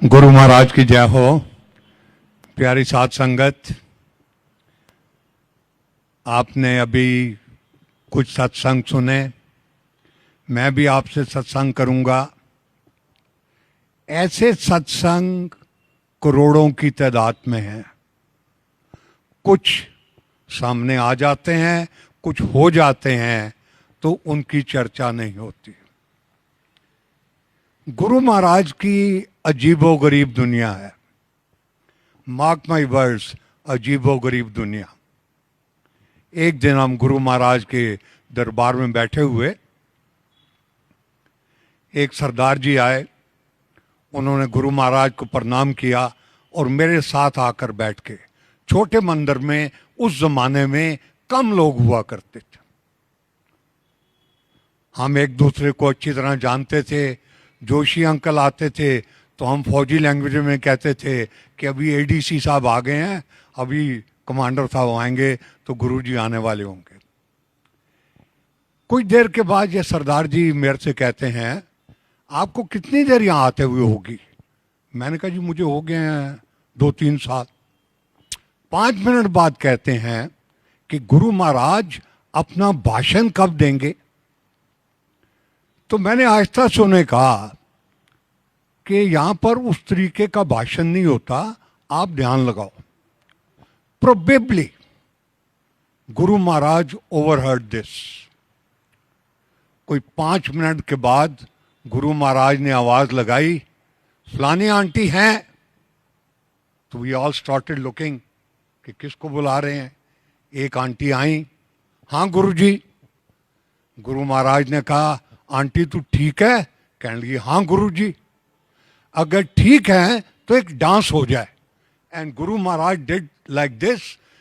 गुरु महाराज की जय हो। प्यारी साध संगत, आपने अभी कुछ सत्संग सुने, मैं भी आपसे सत्संग करूंगा। ऐसे सत्संग करोड़ों की तादाद में हैं। कुछ सामने आ जाते हैं, कुछ हो जाते हैं, तो उनकी चर्चा नहीं होती। गुरु महाराज की अजीबोगरीब दुनिया है। मार्क माई वर्ड्स, अजीबोगरीब दुनिया। एक दिन हम गुरु महाराज के दरबार में बैठे हुए, एक सरदार जी आए, उन्होंने गुरु महाराज को प्रणाम किया और मेरे साथ आकर बैठ के। छोटे मंदिर में उस जमाने में कम लोग हुआ करते थे। हम एक दूसरे को अच्छी तरह जानते थे। जोशी अंकल आते थे तो हम फौजी लैंग्वेज में कहते थे कि अभी एडीसी साहब आ गए हैं, अभी कमांडर साहब आएंगे तो गुरुजी आने वाले होंगे। कुछ देर के बाद ये सरदार जी मेरे से कहते हैं, आपको कितनी देर यहाँ आते हुए होगी? मैंने कहा जी मुझे हो गए हैं 2-3 साल। 5 मिनट बाद कहते हैं कि गुरु महाराज अपना भाषण कब देंगे? तो मैंने आहिस्ता सुने कहा कि यहां पर उस तरीके का भाषण नहीं होता, आप ध्यान लगाओ। Probably Guru Maharaj overheard this. कोई 5 मिनट के बाद गुरु महाराज ने आवाज लगाई, फलानी आंटी हैं? तो वी ऑल स्टार्टेड लुकिंग कि किसको बुला रहे हैं। एक आंटी आई, हाँ गुरुजी। गुरु महाराज ने कहा, आंटी तू ठीक है? कहने लगी, हाँ गुरुजी। अगर ठीक है तो एक डांस हो जाए। And Guru Maharaj did like this,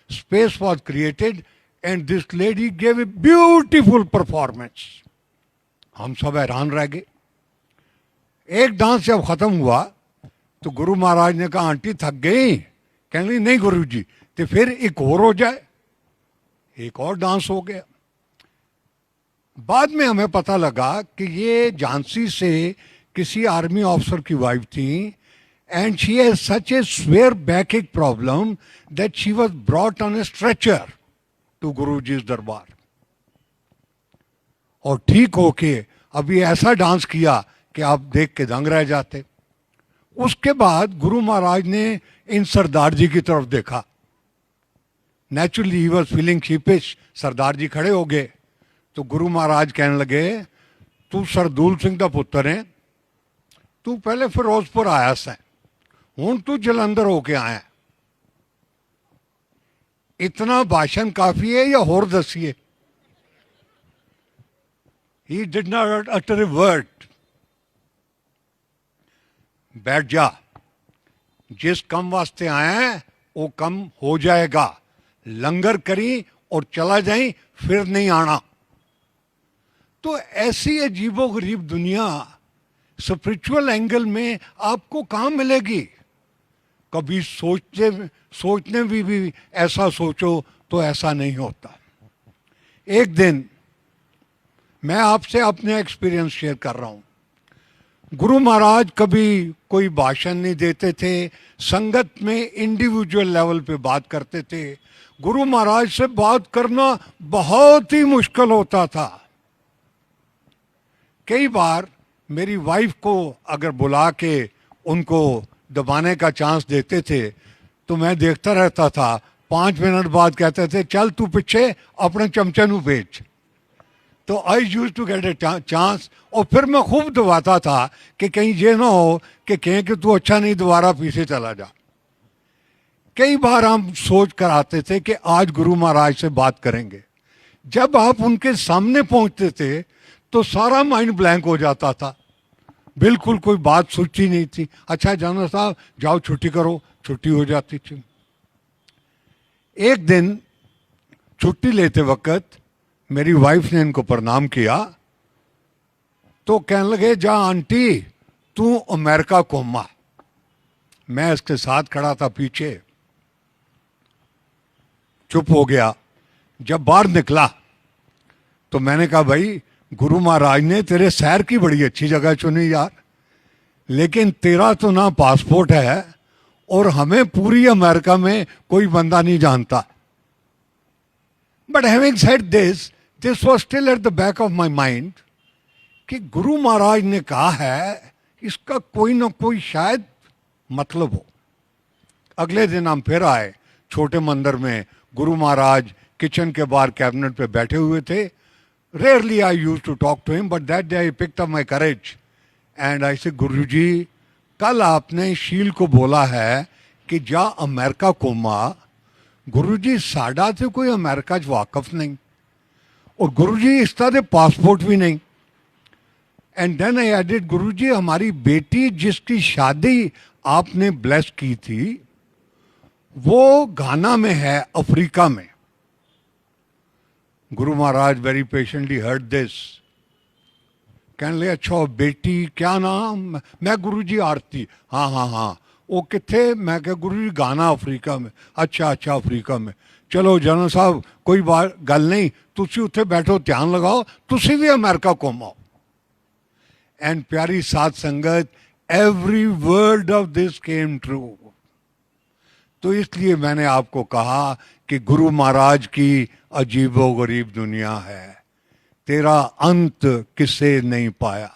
space was created and this lady gave a beautiful performance. हम सब हैरान रह गए। एक डांस जब खत्म हुआ तो गुरु महाराज ने कहा, आंटी थक गई? कहने लगी, नहीं गुरुजी। तो फिर एक और हो जाए। एक और डांस हो गया। बाद में हमें पता लगा कि ये झांसी से किसी आर्मी ऑफिसर की वाइफ थी, and she has such a severe backache problem that she was brought on a stretcher to Guruji's darbar. और ठीक होके अभी ऐसा डांस किया कि आप देख के दंग रह जाते। उसके बाद गुरु महाराज ने इन सरदार जी की तरफ देखा। नेचुरली ही was feeling sheepish. Sardar ji खड़े हो गए तो गुरु महाराज कहने लगे, तू सरदूल सिंह का पुत्र है, तू पहले फिरोजपुर आया से, हूं तू जलंधर होके आया। इतना भाषण काफी है या होर दसिए? He did not utter a word. बैठ जा, जिस कम वास्ते आया है वो कम हो जाएगा। लंगर करी और चला जाई, फिर नहीं आना। तो ऐसी अजीबोगरीब दुनिया स्पिरिचुअल एंगल में आपको कहाँ मिलेगी? कभी सोचने भी ऐसा सोचो तो ऐसा नहीं होता। एक दिन मैं आपसे अपने एक्सपीरियंस शेयर कर रहा हूँ। गुरु महाराज कभी कोई भाषण नहीं देते थे, संगत में इंडिविजुअल लेवल पे बात करते थे। गुरु महाराज से बात करना बहुत ही मुश्किल होता था। कई बार मेरी वाइफ को अगर बुला के उनको दबाने का चांस देते थे तो मैं देखता रहता था। 5 मिनट बाद कहते थे, चल तू पीछे अपने चमचे नू बेच। तो I use to get a chance, और फिर मैं खूब दबाता था कि कहीं ये ना हो कि कहें कि तू अच्छा नहीं, दोबारा पीछे चला जा। कई बार हम सोच कर आते थे कि आज गुरु महाराज से बात करेंगे। जब आप उनके सामने पहुंचते थे तो सारा माइंड ब्लैंक हो जाता था। बिल्कुल कोई बात सोची नहीं थी। अच्छा जाना साहब जाओ छुट्टी करो, छुट्टी हो जाती थी। एक दिन छुट्टी लेते वक्त मेरी वाइफ ने इनको प्रणाम किया तो कहने लगे, जा आंटी तू अमेरिका घूमा। मैं इसके साथ खड़ा था पीछे, चुप हो गया। जब बाहर निकला तो मैंने कहा, भाई गुरु महाराज ने तेरे सैर की बड़ी अच्छी जगह चुनी यार। लेकिन तेरा तो ना पासपोर्ट है और हमें पूरी अमेरिका में कोई बंदा नहीं जानता. But having said this was still at the back of my mind कि गुरु महाराज ने कहा है, इसका कोई ना कोई शायद मतलब हो. अगले दिन हम फिर आए छोटे मंदिर में. गुरु महाराज किचन के बाहर कैबिनेट पे बैठे हुए थे. Rarely I use to talk to him, but that day I picked up my courage and I say, Guru जी कल आपने शील को बोला है कि जा अमेरिका घूमा. गुरु जी साडा तो कोई अमेरिका च वाकफ नहीं और गुरु जी इसका तो पासपोर्ट भी नहीं. एंड देन आई एडेड, गुरु जी हमारी बेटी जिसकी शादी आपने ब्लेस की थी वो घाना में है, अफ्रीका में. Guru Maharaj very patiently heard this. कहने लगे अच्छा बेटी क्या नाम. मैं गुरु जी आरती. हाँ हाँ हाँ. वो किथे. मैं क्या गुरु जी घाना अफ्रीका में. अच्छा अच्छा अफ्रीका में. चलो जनरल साहब कोई बात गल नहीं, तुसी उत्थे बैठो ध्यान लगाओ, तुसी भी अमेरिका घूमो. एंड प्यारी साध संगत, every word of this came true. तो इसलिए मैंने आपको कहा कि गुरु महाराज की अजीबो गरीब दुनिया है, तेरा अंत किसे नहीं पाया.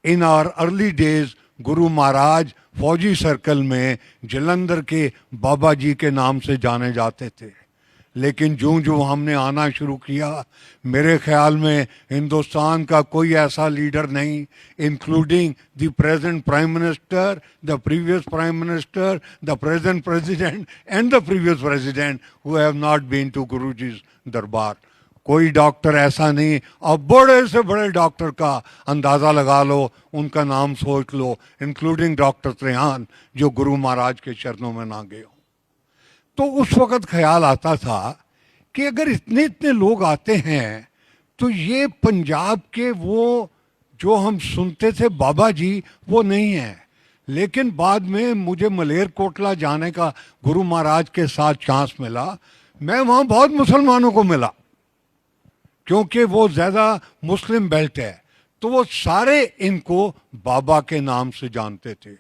In our early days Guru Maharaj फौजी सर्कल में जलंधर के बाबा जी के नाम से जाने जाते थे. लेकिन जो जो हमने आना शुरू किया, मेरे ख्याल में हिंदुस्तान का कोई ऐसा लीडर नहीं, including the present prime minister, the previous prime minister, the present president and the previous president who have not been to Guruji's darbar. कोई डॉक्टर ऐसा नहीं. अब बड़े से बड़े डॉक्टर का अंदाज़ा लगा लो, उनका नाम सोच लो, इंक्लूडिंग डॉक्टर त्रेहान जो गुरु महाराज के चरणों में ना गए हो. तो उस वक़्त ख्याल आता था कि अगर इतने इतने लोग आते हैं तो ये पंजाब के वो जो हम सुनते थे बाबा जी वो नहीं है. लेकिन बाद में मुझे मलेरकोटला जाने का गुरु महाराज के साथ चांस मिला. मैं वहाँ बहुत मुसलमानों को मिला क्योंकि वो ज़्यादा मुस्लिम बेल्ट है, तो वो सारे इनको बाबा के नाम से जानते थे.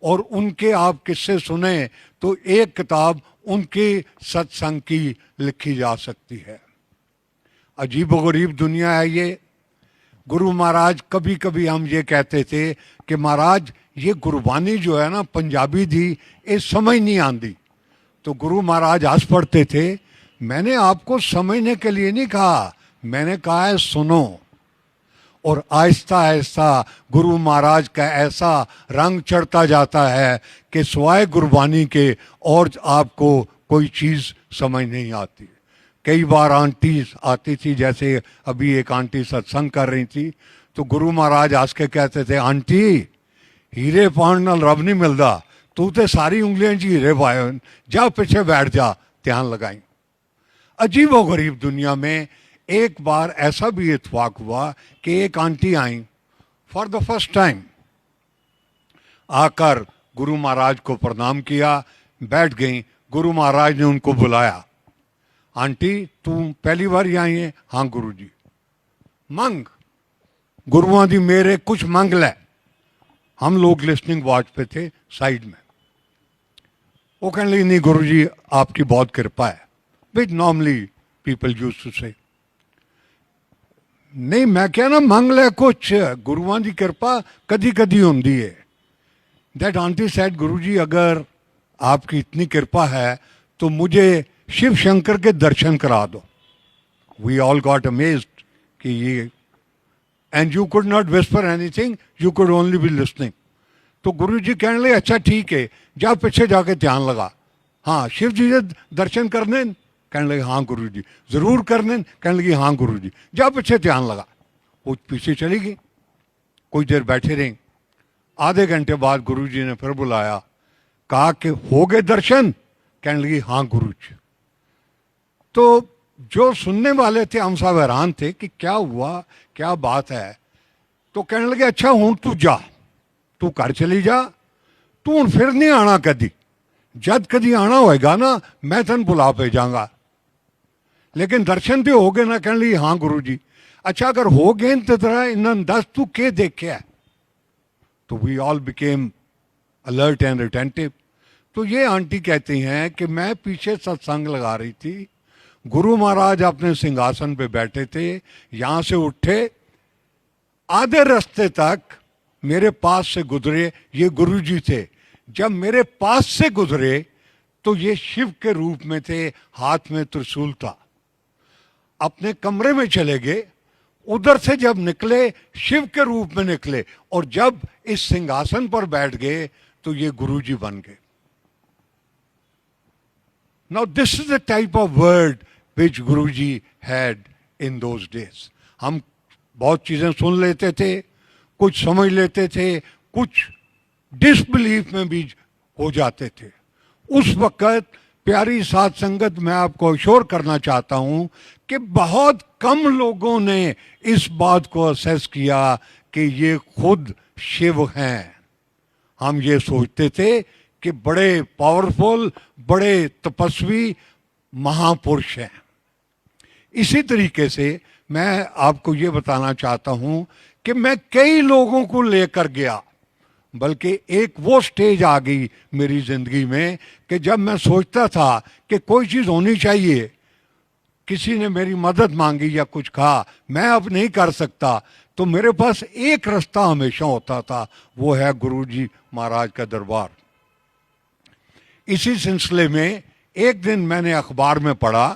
और उनके आप किस्से सुने तो एक किताब उनके सत्संग की लिखी जा सकती है. अजीबोगरीब दुनिया है ये. गुरु महाराज कभी कभी हम ये कहते थे कि महाराज ये गुरबानी जो है ना पंजाबी दी ये समझ नहीं आती. तो गुरु महाराज हंस पड़ते थे. मैंने आपको समझने के लिए नहीं कहा, मैंने कहा है सुनो. और आहिस्ता आहिस्ता गुरु महाराज का ऐसा रंग चढ़ता जाता है कि सिवाय गुरबानी के और आपको कोई चीज़ समझ नहीं आती. कई बार आंटी आती थी, जैसे अभी एक आंटी सत्संग कर रही थी, तो गुरु महाराज हंस के कहते थे, आंटी हीरे पाण नाल रब नहीं मिलता, तू तो सारी उंगलियां च हीरे पाए, जा पीछे बैठ जा, ध्यान लगाई. अजीबो गरीब दुनिया में एक बार ऐसा भी इत्तेफाक हुआ कि एक aunty I for the first time, आकर गुरु महाराज को प्रणाम किया, बैठ गई. गुरु महाराज ने उनको बुलाया, आंटी तू पहली बार ही आई है. हाँ गुरु जी. मंग गुरुआं दी मेरे कुछ मंग ले. हम लोग लिस्निंग वॉच पे थे साइड में. वो कहने लगी नहीं गुरु जी आपकी बहुत कृपा है, which normally people use to say. नहीं मैं क्या ना मंग ले कुछ, गुरुआं दी कृपा कदी कदी होंदी है. दैट आंटी सेड, गुरु जी अगर आपकी इतनी कृपा है तो मुझे शिव शंकर के दर्शन करा दो. वी ऑल गॉट अमेज्ड कि ये, and you could not whisper anything, you could only be listening. तो गुरु जी कहने लगे अच्छा ठीक है, जा पीछे जाके ध्यान लगा. हाँ शिव जी के दर्शन करने. कहने लगे हाँ गुरु जी. जरूर करने. कहने लगी हाँ गुरु जी. जा पीछे ध्यान लगा. वो पीछे चली गई. कुछ देर बैठे रहे. आधे घंटे बाद गुरु जी ने फिर बुलाया, कहा कि हो गए दर्शन. कहने लगी हाँ गुरु जी. तो जो सुनने वाले थे हम सब हैरान थे कि क्या हुआ, क्या बात है. तो कहने लगे अच्छा हूं तू जा, तू घर चली जा, तू हूं फिर नहीं आना कदी, जद कदी आना होएगा ना मैं तेन बुला भेजांगा, लेकिन दर्शन तो हो गए ना. कहने लगी हाँ गुरु जी. अच्छा अगर हो गए तो जरा इन्होंने दस तू के देखा. तो we all became alert and attentive. तो ये आंटी कहती हैं कि मैं पीछे सत्संग लगा रही थी, गुरु महाराज अपने सिंहासन पे बैठे थे, यहाँ से उठे, आधे रास्ते तक मेरे पास से गुजरे, ये गुरुजी थे। जब मेरे पास से गुजरे तो ये शिव के रूप में थे, हाथ में त्रिशूल था। अपने कमरे में चले गए, उधर से जब निकले शिव के रूप में निकले, और जब इस सिंहासन पर बैठ गए तो ये गुरुजी बन गए। Now this is the type of word which Guruji had in those days. हम बहुत चीजें सुन लेते थे, कुछ समझ लेते थे, कुछ डिसबिलीफ में भी हो जाते थे। उस वक्त प्यारी साध संगत, मैं आपको अश्योर करना चाहता हूं कि बहुत कम लोगों ने इस बात को असेस किया कि ये खुद शिव हैं। हम ये सोचते थे कि बड़े पावरफुल, बड़े तपस्वी महापुरुष हैं। इसी तरीके से मैं आपको ये बताना चाहता हूं कि मैं कई लोगों को लेकर गया, बल्कि एक वो स्टेज आ गई मेरी जिंदगी में कि जब मैं सोचता था कि कोई चीज होनी चाहिए, किसी ने मेरी मदद मांगी या कुछ कहा, मैं अब नहीं कर सकता, तो मेरे पास एक रास्ता हमेशा होता था, वो है गुरुजी महाराज का दरबार। इसी सिलसिले में एक दिन मैंने अखबार में पढ़ा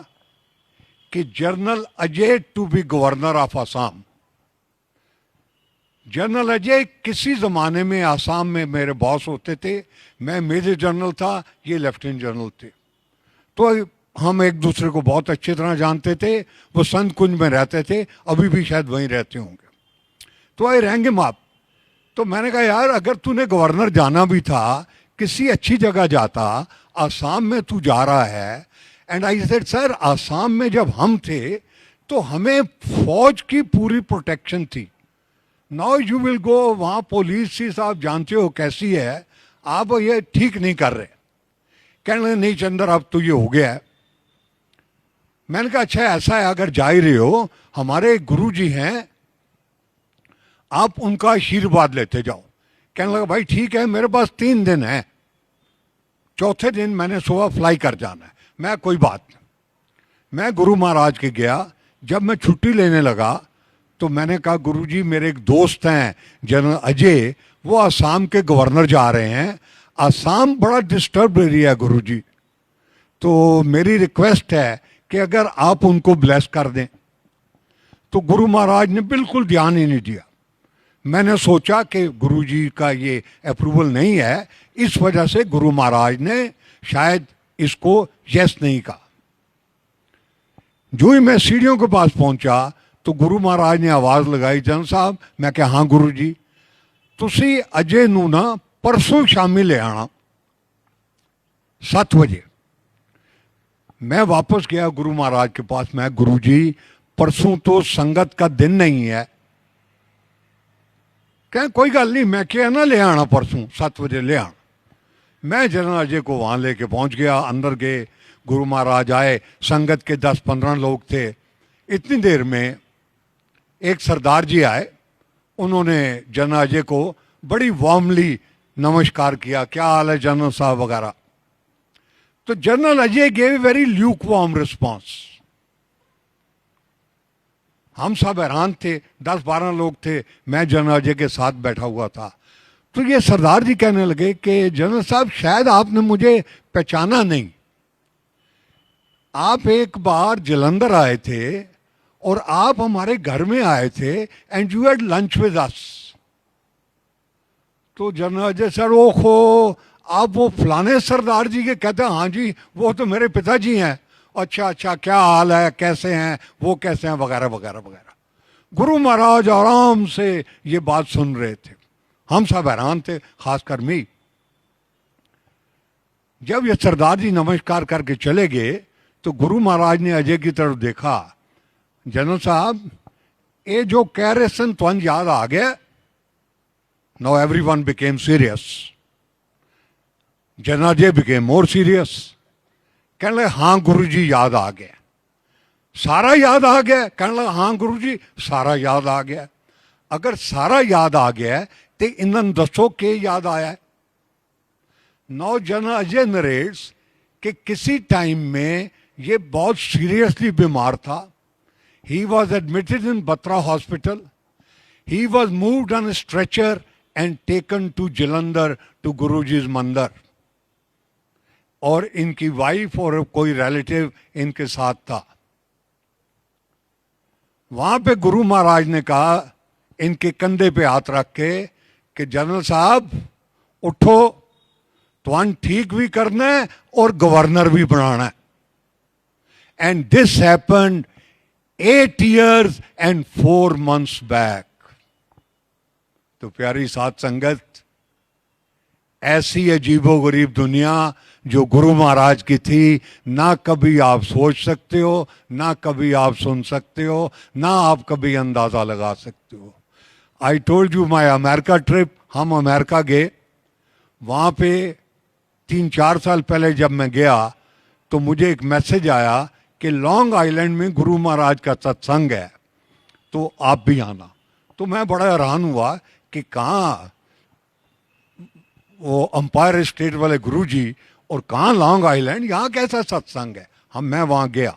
कि general Ajay to be governor of Assam. General Ajay किसी जमाने में आसाम में मेरे बॉस होते थे, मैं मेजर जनरल था, ये लेफ्टिनेंट जनरल थे। तो हम एक दूसरे को बहुत अच्छी तरह जानते थे। वो संत कुंज में रहते थे, अभी भी शायद वहीं रहते होंगे। तो आई रहेंगे माप। तो मैंने कहा यार, अगर तूने गवर्नर जाना भी था, किसी अच्छी जगह जाता, आसाम में तू जा रहा है। And I said sir, Assam में जब हम थे तो हमें फौज की पूरी प्रोटेक्शन थी। नाउ यू विल गो, वहां पुलिस ही साहब जानते हो कैसी है, आप ये ठीक नहीं कर रहे। कहने लगे नहीं चंदर, अब तो ये हो गया है। मैंने कहा अच्छा ऐसा है, अगर जा ही रहे हो, हमारे गुरु जी हैं, आप उनका आशीर्वाद लेते जाओ। कहने लगा भाई ठीक है, मेरे पास 3 दिन है, चौथे दिन मैंने सुबह फ्लाई कर जाना है। मैं कोई बात नहीं, मैं गुरु महाराज के गया। जब मैं छुट्टी लेने लगा तो मैंने कहा गुरुजी, मेरे एक दोस्त हैं जनरल अजय, वो आसाम के गवर्नर जा रहे हैं। आसाम बड़ा डिस्टर्ब एरिया है गुरुजी, तो मेरी रिक्वेस्ट है कि अगर आप उनको ब्लेस कर दें। तो गुरु महाराज ने बिल्कुल ध्यान ही नहीं दिया। मैंने सोचा कि गुरुजी का ये अप्रूवल नहीं है, इस वजह से गुरु महाराज ने शायद इसको यस नहीं कहा। जो ही मैं सीढ़ियों के पास पहुंचा तो गुरु महाराज ने आवाज लगाई, जनरल साहब। मैं क्या, हाँ गुरु जी, तुसी अजय नू ना परसों शामी ले आना 7 बजे। मैं वापस गया गुरु महाराज के पास। मैं गुरु जी, परसों तो संगत का दिन नहीं है। क्या कोई गल नहीं, मैं क्या ना ले आना, परसों 7 बजे ले आना। मैं जनरल अजय को वहां लेके पहुंच गया। अंदर गए, गुरु महाराज आए, संगत के 10-15 लोग थे। इतनी देर में एक सरदार जी आए, उन्होंने जनरल अजय को बड़ी वार्मली नमस्कार किया, क्या हाल है जनरल साहब वगैरह। तो general Ajay gave very Luke warm response. हम सब हैरान थे, 10-12 लोग थे, मैं जनरल अजय के साथ बैठा हुआ था। तो ये सरदार जी कहने लगे कि जनरल साहब, शायद आपने मुझे पहचाना नहीं। आप एक बार जलंधर आए थे और आप हमारे घर में आए थे, and you had lunch with us. तो जनरल अजय सर, ओहो, आप वो फलाने सरदार जी के? कहते हैं हाँ जी, वो तो मेरे पिताजी हैं। अच्छा अच्छा, क्या हाल है, कैसे हैं वो, कैसे हैं, वगैरह वगैरह वगैरह। गुरु महाराज आराम से ये बात सुन रहे थे। हम सब हैरान थे, खासकर मैं। जब ये सरदार जी नमस्कार करके चले गए तो गुरु महाराज ने अजय की तरफ देखा, जनरल साहब, ये जो कह रहे सन तुम याद आ गया? Now everyone became serious. General Ajay became more serious. कहने लगे हाँ गुरुजी, याद आ गया। सारा याद आ गया? कहने लगा हाँ गुरुजी, सारा याद आ गया। अगर सारा याद आ गया, ਤੇ ਇਹਨਾਂ ਨੂੰ ਦੱਸੋ ਕਿ ਯਾਦ आया है। नौ जन अजय नरेट्स कि किसी टाइम में ये बहुत सीरियसली बीमार था। He was admitted in Batra hospital. He was moved on stretcher and taken to Jalandhar to Guruji's mandir, और इनकी वाइफ और कोई रिलेटिव इनके साथ था। वहां पे गुरु महाराज ने कहा इनके कंधे पे हाथ रख के कि जनरल साहब उठो, तुम ठीक भी करना है और गवर्नर भी बनाना है। And this happened 8 years and 4 months back. तो प्यारी साथ संगत, ऐसी अजीबोगरीब दुनिया जो गुरु महाराज की थी, ना कभी आप सोच सकते हो, ना कभी आप सुन सकते हो, ना आप कभी अंदाजा लगा सकते हो। I told you my America trip, हम अमेरिका गए। वहाँ पे 3-4 साल पहले जब मैं गया तो मुझे एक मैसेज आया कि लॉन्ग आइलैंड में गुरु महाराज का सत्संग है, तो आप भी आना। तो मैं बड़ा हैरान हुआ कि कहाँ वो अंपायर स्टेट वाले गुरुजी और कहाँ लॉन्ग आइलैंड, यहाँ कैसा सत्संग है। मैं वहाँ गया,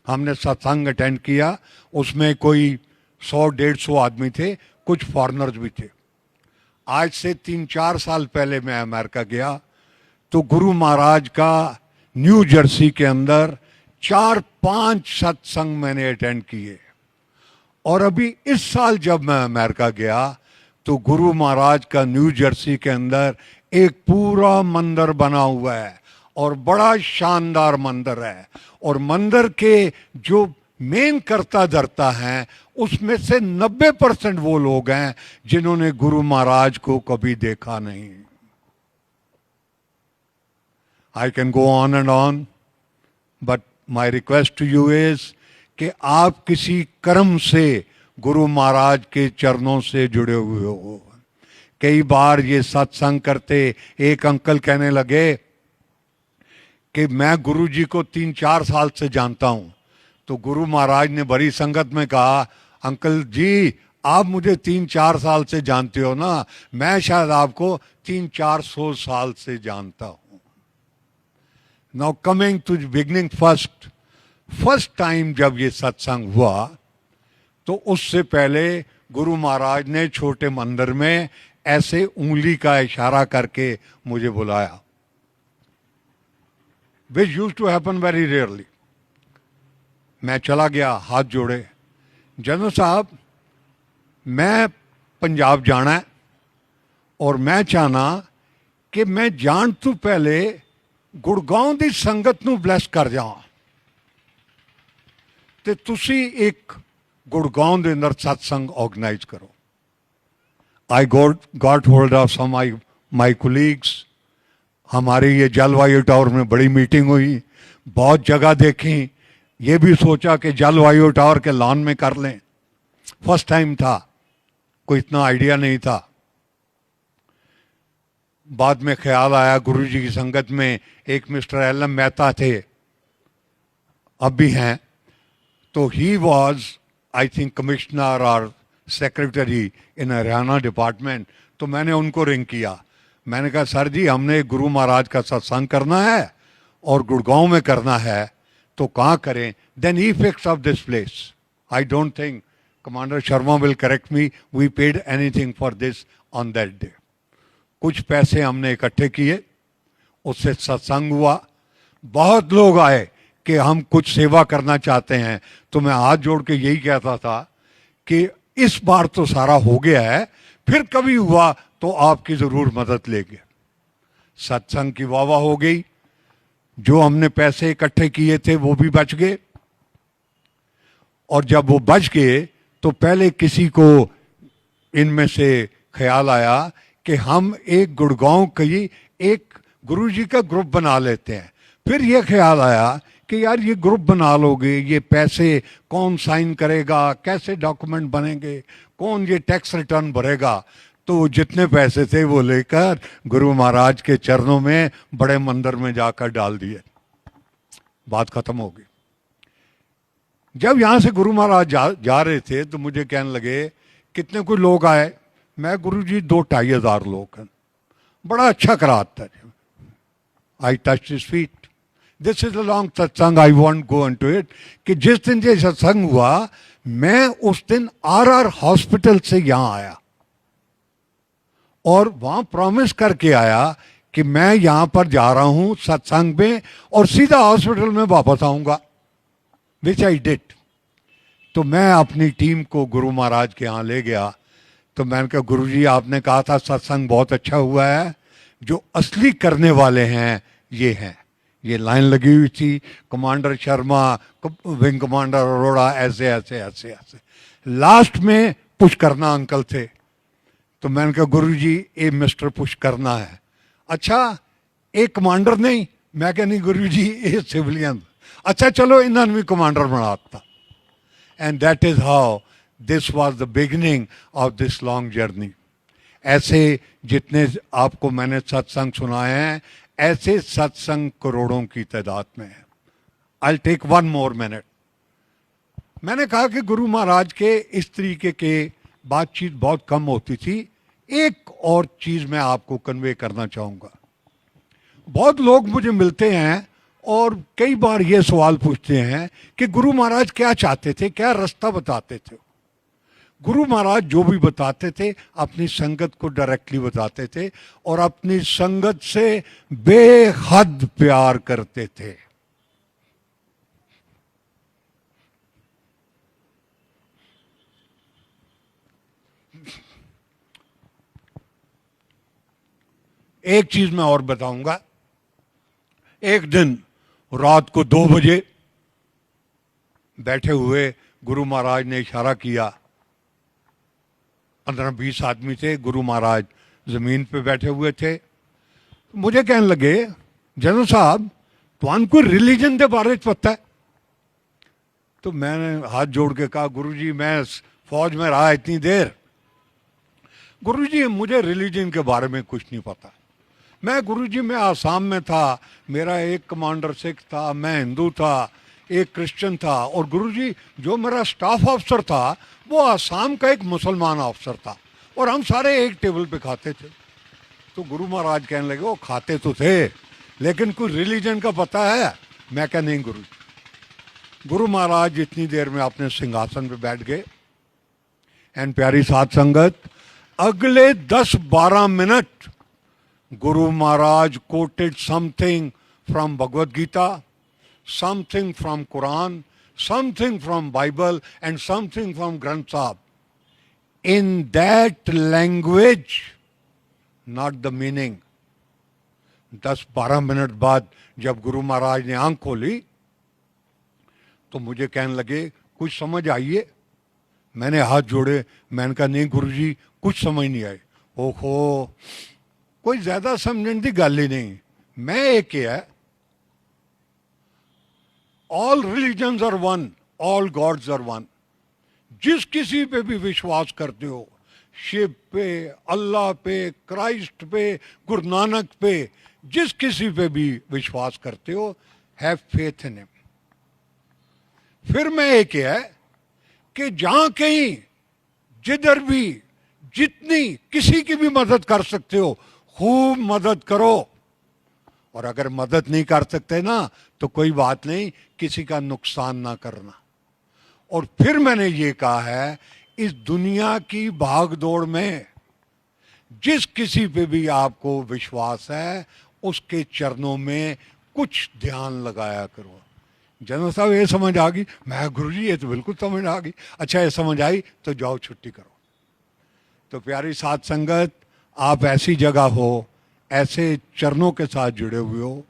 हमने सत्संग अटेंड किया। उसमें कोई 100-150 आदमी थे, कुछ फॉरेनर्स भी थे। आज से 3-4 साल पहले मैं अमेरिका गया तो गुरु महाराज का न्यू जर्सी के अंदर 4-5 सत्संग मैंने अटेंड किए। और अभी इस साल जब मैं अमेरिका गया तो गुरु महाराज का न्यू जर्सी के अंदर एक पूरा मंदिर बना हुआ है, और बड़ा शानदार मंदिर है। और मंदिर के जो मेन करता धरता हैं उसमें से 90% वो लोग हैं जिन्होंने गुरु महाराज को कभी देखा नहीं। I can go on and on, but my request to you is कि आप किसी कर्म से गुरु महाराज के चरणों से जुड़े हुए हो। कई बार ये सत्संग करते एक अंकल कहने लगे कि मैं गुरु जी को 3-4 साल से जानता हूं। तो गुरु महाराज ने बड़ी संगत में कहा, अंकल जी आप मुझे 3-4 साल से जानते हो ना, मैं शायद आपको 300-400 साल से जानता हूं। Now coming to beginning, first time जब ये सत्संग हुआ तो उससे पहले गुरु महाराज ने छोटे मंदिर में ऐसे उंगली का इशारा करके मुझे बुलाया, which use to happen very rarely. मैं चला गया, हाथ जोड़े, जनरल साहब मैं पंजाब जाना है और मैं चाहना कि मैं जान तो पहले गुड़गांव दी संगत नूं ब्लैस कर जावां, ते तुसी एक गुड़गांव दे अंदर सत्संग ऑर्गेनाइज करो। I got hold of some my colleagues. हमारी ये जलवायु टावर में बड़ी मीटिंग हुई, बहुत जगह देखी, ये भी सोचा कि जलवायु टावर के लॉन में कर लें। फर्स्ट टाइम था, कोई इतना आइडिया नहीं था। बाद में ख्याल आया, गुरुजी की संगत में एक मिस्टर एल.एम. मेहता थे, अब भी हैं, तो he was I think commissioner और सेक्रेटरी इन हरियाणा डिपार्टमेंट। तो मैंने उनको रिंग किया, मैंने कहा सर जी हमने गुरु महाराज का सत्संग करना है और गुड़गांव में करना है, तो कहाँ करें। Then he fix of this place. I don't think commander Sharma will correct me, we paid anything for this on that day. कुछ पैसे हमने इकट्ठे किए, उससे सत्संग हुआ, बहुत लोग आए कि हम कुछ सेवा करना चाहते हैं। तो मैं हाथ जोड़ के यही कहता था कि इस बार तो सारा हो गया है, फिर कभी हुआ तो आपकी जरूर मदद लेंगे। सत्संग की वाह हो गई, जो हमने पैसे इकट्ठे किए थे वो भी बच गए। और जब वो बच गए तो पहले किसी को इनमें से ख्याल आया कि हम एक गुड़गांव की एक गुरुजी का ग्रुप बना लेते हैं। फिर ये ख्याल आया कि यार ये ग्रुप बना लोगे, ये पैसे कौन साइन करेगा, कैसे डॉक्यूमेंट बनेंगे, कौन ये टैक्स रिटर्न भरेगा। तो जितने पैसे थे वो लेकर गुरु महाराज के चरणों में बड़े मंदिर में जाकर डाल दिए, बात खत्म हो गई। जब यहाँ से गुरु महाराज जा रहे थे तो मुझे कहने लगे, कितने कोई लोग आए, मैं गुरुजी 2-2,500 लोग हैं, बड़ा अच्छा कराता है। I touch his feet. This is a long satsang, I want go into it. कि जिस दिन ये सत्संग हुआ, मैं उस दिन RR हॉस्पिटल से यहां आया और वहां प्रॉमिस करके आया कि मैं यहां पर जा रहा हूं सत्संग में और सीधा हॉस्पिटल में वापस आऊंगा, विच आई डिड। तो मैं अपनी टीम को गुरु महाराज के यहाँ ले गया। तो मैंने कहा, गुरुजी आपने कहा था सत्संग बहुत अच्छा हुआ है, जो असली करने वाले हैं ये हैं। ये लाइन लगी हुई थी, commander Sharma, wing commander Arora, ऐसे ऐसे ऐसे ऐसे। लास्ट में पुश करना अंकल थे। तो मैंने कहा, गुरुजी ये मिस्टर पुश करना है। अच्छा, एक कमांडर नहीं? मैं कहा, नहीं गुरुजी ये सिविलियन। अच्छा चलो इन्होंने भी कमांडर बनाता। And that is how this was the beginning of this long journey. ऐसे जितने आपको मैंने सत्संग सुनाए हैं, ऐसे सत्संग करोड़ों की तादाद में है। I take 1 more minute। मैंने कहा कि गुरु महाराज के इस तरीके के बातचीत बहुत कम होती थी। एक और चीज मैं आपको कन्वे करना चाहूंगा। बहुत लोग मुझे मिलते हैं और कई बार ये सवाल पूछते हैं कि गुरु महाराज क्या चाहते थे, क्या रास्ता बताते थे। गुरु महाराज जो भी बताते थे अपनी संगत को डायरेक्टली बताते थे और अपनी संगत से बेहद प्यार करते थे। एक चीज मैं और बताऊंगा। एक दिन रात को 2 बजे बैठे हुए गुरु महाराज ने इशारा किया। 15-20 आदमी थे, गुरु महाराज जमीन पे बैठे हुए थे। मुझे कहने लगे, जनरल साहब तुम कोई रिलीजन के बारे में पता है? तो मैंने हाथ जोड़ के कहा, गुरुजी मैं फौज में रहा इतनी देर, गुरुजी मुझे रिलीजन के बारे में कुछ नहीं पता। मैं गुरुजी मैं आसाम में था, मेरा एक कमांडर सिख था, मैं हिंदू था, एक क्रिश्चियन था, और गुरुजी जो मेरा स्टाफ ऑफिसर था वो आसाम का एक मुसलमान ऑफिसर था, और हम सारे एक टेबल पे खाते थे। तो गुरु महाराज कहने लगे, वो खाते तो थे लेकिन कोई रिलीजन का पता है? मैं कहा, नहीं गुरु। गुरु महाराज इतनी देर में अपने सिंहासन पे बैठ गए। एंड प्यारी साध संगत, अगले 10-12 minute Guru Maharaj quoted something from Bhagavad Gita, something from Quran, something from Bible, and something from Granth Sahib. In that language, not the meaning. 10-12 minute बाद जब गुरु महाराज ने आंख खोली तो मुझे कहने लगे, कुछ समझ आइए? मैंने हाथ जोड़े, मैंने कहा, नहीं गुरुजी कुछ समझ नहीं आई। ओहो, कोई ज्यादा समझने की गल ही नहीं। मैं एक है, all religions are one, all gods are one. जिस किसी पे भी विश्वास करते हो, शिव पे, अल्लाह पे, क्राइस्ट पे, गुरु नानक पे, जिस किसी पे भी विश्वास करते हो, हैव फेथ इन हिम। फिर मैं एक है कि जहां कहीं जिधर भी जितनी किसी की भी मदद कर सकते हो खूब मदद करो, और अगर मदद नहीं कर सकते ना तो कोई बात नहीं, किसी का नुकसान ना करना। और फिर मैंने ये कहा है, इस दुनिया की भागदौड़ में जिस किसी पे भी आपको विश्वास है उसके चरणों में कुछ ध्यान लगाया करो। जनरल साहब ये समझ आ गई? मैं गुरुजी ये तो बिल्कुल समझ आ गई। अच्छा ये समझ आई तो जाओ छुट्टी करो। तो प्यारी साध संगत, आप ऐसी जगह हो, ऐसे चरणों के साथ जुड़े हुए हो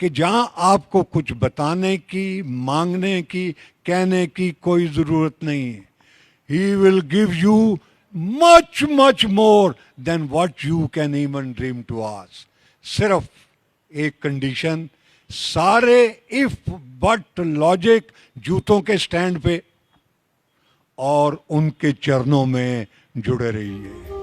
कि जहां आपको कुछ बताने की, मांगने की, कहने की कोई जरूरत नहीं है। He will give you much much more than what you can even dream to ask. सिर्फ एक कंडीशन, सारे इफ बट लॉजिक जूतों के स्टैंड पे और उनके चरणों में जुड़े रहिए।